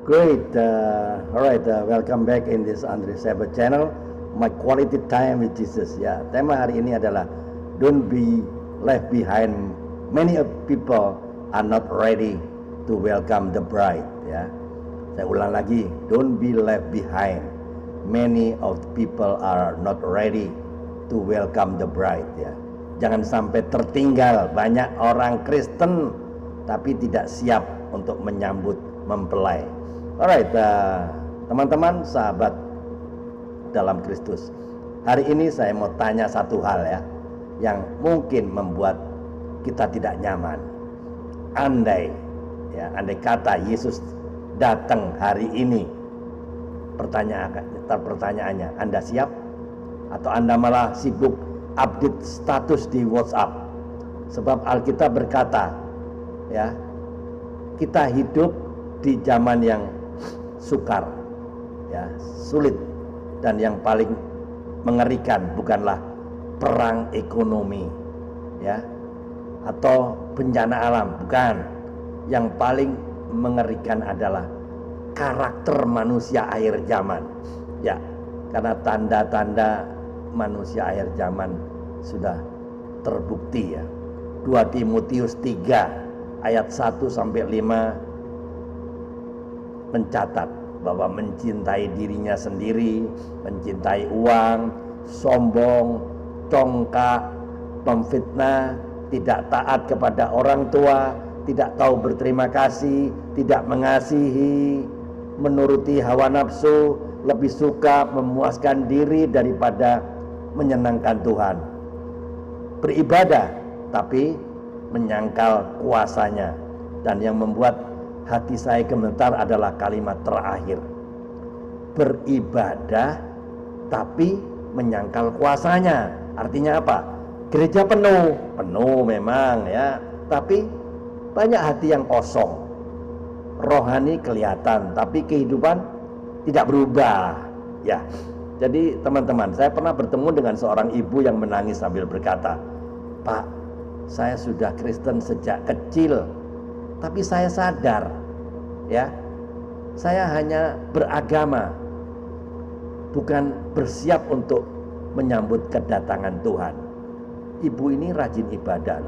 Great. All right. Welcome back in this Andre Sabat channel. My quality time with Jesus. Ya, tema hari ini adalah don't be left behind. Many of people are not ready to welcome the bride. Ya, saya ulang lagi. Don't be left behind. Many of the people are not ready to welcome the bride. Ya, jangan sampai tertinggal. Banyak orang Kristen tapi tidak siap untuk menyambut mempelai. Alright, teman-teman, sahabat dalam Kristus. Hari ini saya mau tanya satu hal ya, yang mungkin membuat kita tidak nyaman. Andai kata Yesus datang hari ini, pertanyaannya, Anda siap? Atau Anda malah sibuk update status di WhatsApp? Sebab Alkitab berkata, ya, kita hidup di zaman yang sukar, ya, sulit, dan yang paling mengerikan bukanlah perang ekonomi, ya, atau bencana alam, bukan. Yang paling mengerikan adalah karakter manusia akhir zaman, ya, karena tanda-tanda manusia akhir zaman sudah terbukti, ya. 2 Timotius 3 ayat 1 sampai 5 mencatat bahwa mencintai dirinya sendiri, mencintai uang, sombong, congkak, pemfitnah, tidak taat kepada orang tua, tidak tahu berterima kasih, tidak mengasihi, menuruti hawa nafsu, lebih suka memuaskan diri daripada menyenangkan Tuhan. Beribadah tapi menyangkal kuasanya, dan yang membuat hati saya gemetar adalah kalimat terakhir. Beribadah tapi menyangkal kuasanya. Artinya apa? Gereja penuh memang, ya, tapi banyak hati yang kosong. Rohani kelihatan tapi kehidupan tidak berubah, ya. Jadi teman-teman, saya pernah bertemu dengan seorang ibu yang menangis sambil berkata, "Pak, saya sudah Kristen sejak kecil, tapi saya sadar, ya, saya hanya beragama, bukan bersiap untuk menyambut kedatangan Tuhan." Ibu ini rajin ibadah,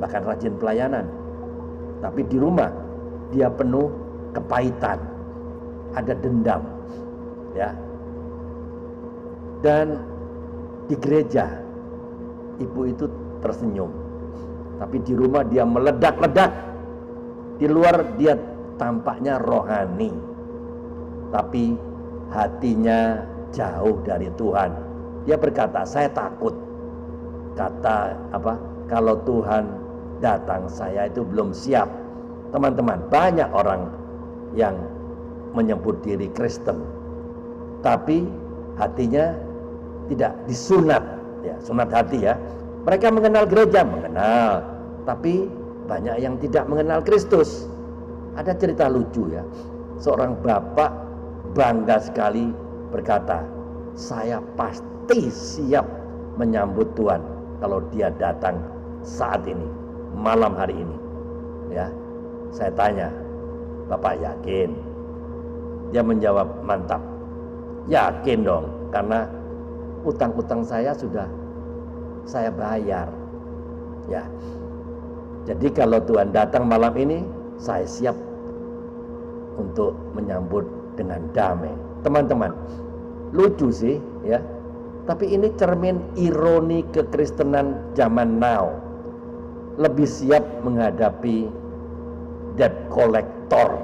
bahkan rajin pelayanan, tapi di rumah dia penuh kepahitan, ada dendam, ya. Dan di gereja ibu itu tersenyum, tapi di rumah dia meledak-ledak. Di luar dia tampaknya rohani, tapi hatinya jauh dari Tuhan. Dia berkata, "Saya takut." Kalau Tuhan datang, saya itu belum siap. Teman-teman, banyak orang yang menyebut diri Kristen, tapi hatinya tidak disunat, ya, sunat hati, ya. Mereka mengenal gereja, tapi banyak yang tidak mengenal Kristus. Ada cerita lucu, ya. Seorang bapak bangga sekali berkata, "Saya pasti siap menyambut Tuhan kalau dia datang saat ini, malam hari ini." Ya, saya tanya, "Bapak yakin?" Dia menjawab, "Mantap, yakin dong, karena utang-utang saya sudah saya bayar." Ya, jadi kalau Tuhan datang malam ini, saya siap untuk menyambut dengan damai. Teman-teman, lucu sih, ya. Tapi ini cermin ironi kekristenan zaman now. Lebih siap menghadapi debt collector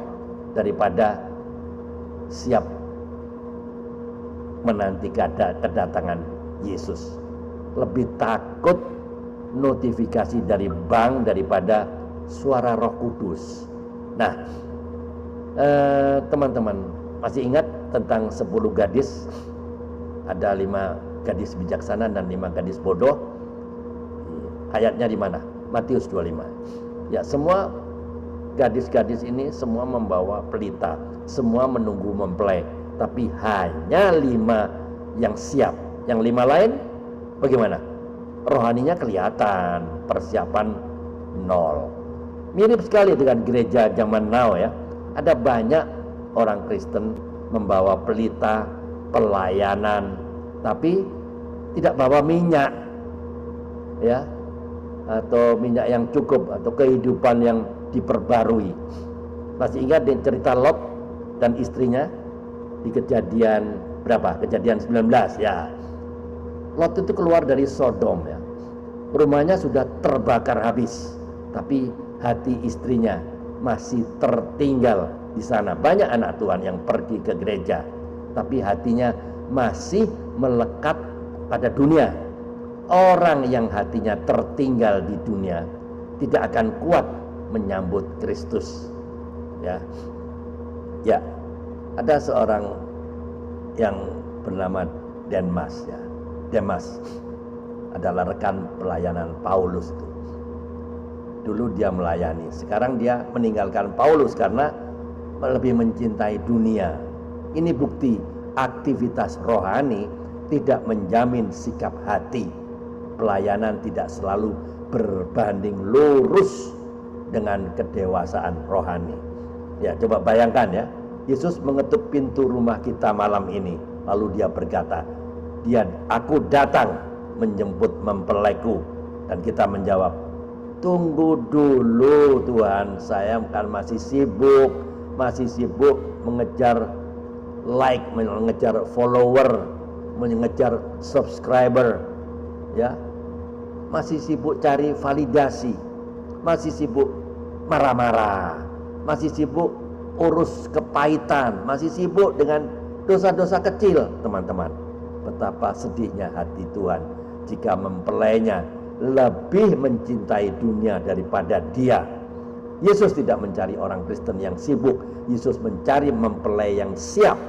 daripada siap menanti kedatangan Yesus. Lebih takut notifikasi dari bank daripada suara Roh Kudus. Nah, teman-teman masih ingat tentang 10 gadis? Ada 5 gadis bijaksana dan 5 gadis bodoh. Ayatnya di mana? Matius 25. Ya, semua gadis-gadis ini semua membawa pelita, semua menunggu mempelai, tapi hanya 5 yang siap. Yang 5 lain bagaimana? Rohaninya kelihatan, persiapan nol. Mirip sekali dengan gereja zaman now, ya. Ada banyak orang Kristen membawa pelita, pelayanan, tapi tidak bawa minyak, ya, atau minyak yang cukup, atau kehidupan yang diperbarui. Masih ingat cerita Lot dan istrinya di Kejadian berapa? Kejadian 19, ya. Lot itu keluar dari Sodom, ya. Rumahnya sudah terbakar habis, tapi hati istrinya masih tertinggal di sana. Banyak anak Tuhan yang pergi ke gereja, tapi hatinya masih melekat pada dunia. Orang yang hatinya tertinggal di dunia tidak akan kuat menyambut Kristus. Ya, ya, ada seorang yang bernama Demas, ya. Demas adalah rekan pelayanan Paulus itu. Dulu dia melayani, sekarang dia meninggalkan Paulus karena lebih mencintai dunia. Ini bukti aktivitas rohani tidak menjamin sikap hati. Pelayanan tidak selalu berbanding lurus dengan kedewasaan rohani. Ya, coba bayangkan, ya. Yesus mengetuk pintu rumah kita malam ini, lalu dia berkata, "Aku datang menjemput mempelaiku." Dan kita menjawab, "Tunggu dulu Tuhan, saya kan masih sibuk mengejar like, mengejar follower, mengejar subscriber, ya. Masih sibuk cari validasi, masih sibuk marah-marah, masih sibuk urus kepahitan, masih sibuk dengan dosa-dosa kecil." Teman-teman, betapa sedihnya hati Tuhan jika mempelainya lebih mencintai dunia daripada dia. Yesus tidak mencari orang Kristen yang sibuk. Yesus mencari mempelai yang siap.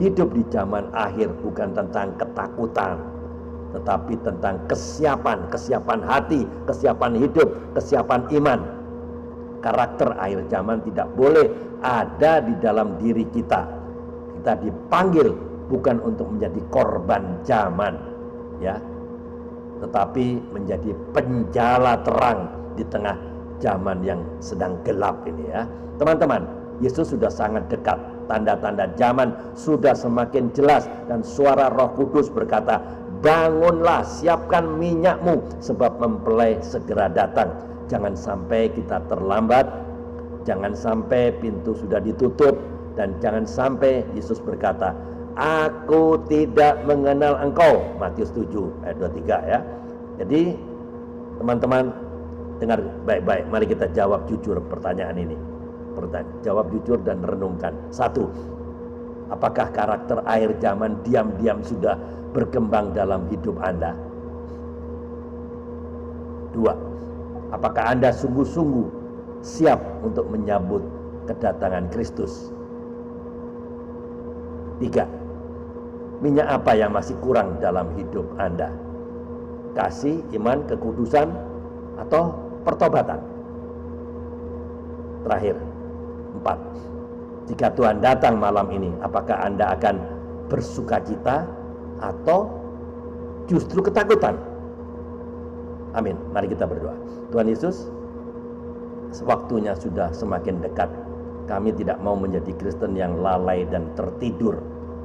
Hidup di zaman akhir bukan tentang ketakutan, tetapi tentang kesiapan hati, kesiapan hidup, kesiapan iman. Karakter akhir zaman tidak boleh ada di dalam diri kita. Kita dipanggil bukan untuk menjadi korban zaman, ya, tetapi menjadi penjala terang di tengah zaman yang sedang gelap ini, ya. Teman-teman, Yesus sudah sangat dekat. Tanda-tanda zaman sudah semakin jelas, dan suara Roh Kudus berkata, "Bangunlah, siapkan minyakmu, sebab mempelai segera datang." Jangan sampai kita terlambat, jangan sampai pintu sudah ditutup, dan jangan sampai Yesus berkata, "Aku tidak mengenal engkau." Matius 7 ayat 23, ya. Jadi teman-teman dengar baik-baik, mari kita jawab jujur pertanyaan ini. Jawab jujur dan renungkan. 1. Apakah karakter akhir zaman diam-diam sudah berkembang dalam hidup Anda? 2. Apakah Anda sungguh-sungguh siap untuk menyambut kedatangan Kristus? 3. Minyak apa yang masih kurang dalam hidup Anda? Kasih, iman, kekudusan, atau pertobatan? Terakhir, 4. Jika Tuhan datang malam ini, apakah Anda akan bersukacita atau justru ketakutan? Amin. Mari kita berdoa. Tuhan Yesus, waktunya sudah semakin dekat. Kami tidak mau menjadi Kristen yang lalai dan tertidur.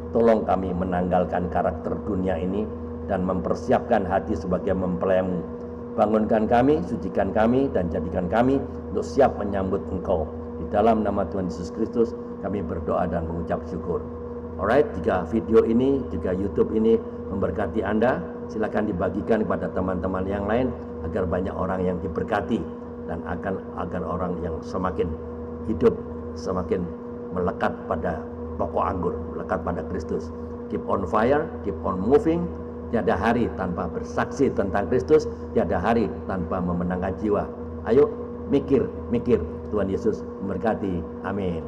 Tolong kami menanggalkan karakter dunia ini dan mempersiapkan hati sebagai mempelai-Mu. Bangunkan kami, sucikan kami, dan jadikan kami untuk siap menyambut Engkau. Di dalam nama Tuhan Yesus Kristus kami berdoa dan mengucap syukur. Alright, jika video ini, jika YouTube ini memberkati Anda, silakan dibagikan kepada teman-teman yang lain agar banyak orang yang diberkati, dan agar orang yang semakin hidup, semakin melekat pada pokok anggur, melekat pada Kristus. Keep on fire, keep on moving. Tiada hari tanpa bersaksi tentang Kristus, tiada hari tanpa memenangkan jiwa. Ayo mikir. Tuhan Yesus memberkati. Amin.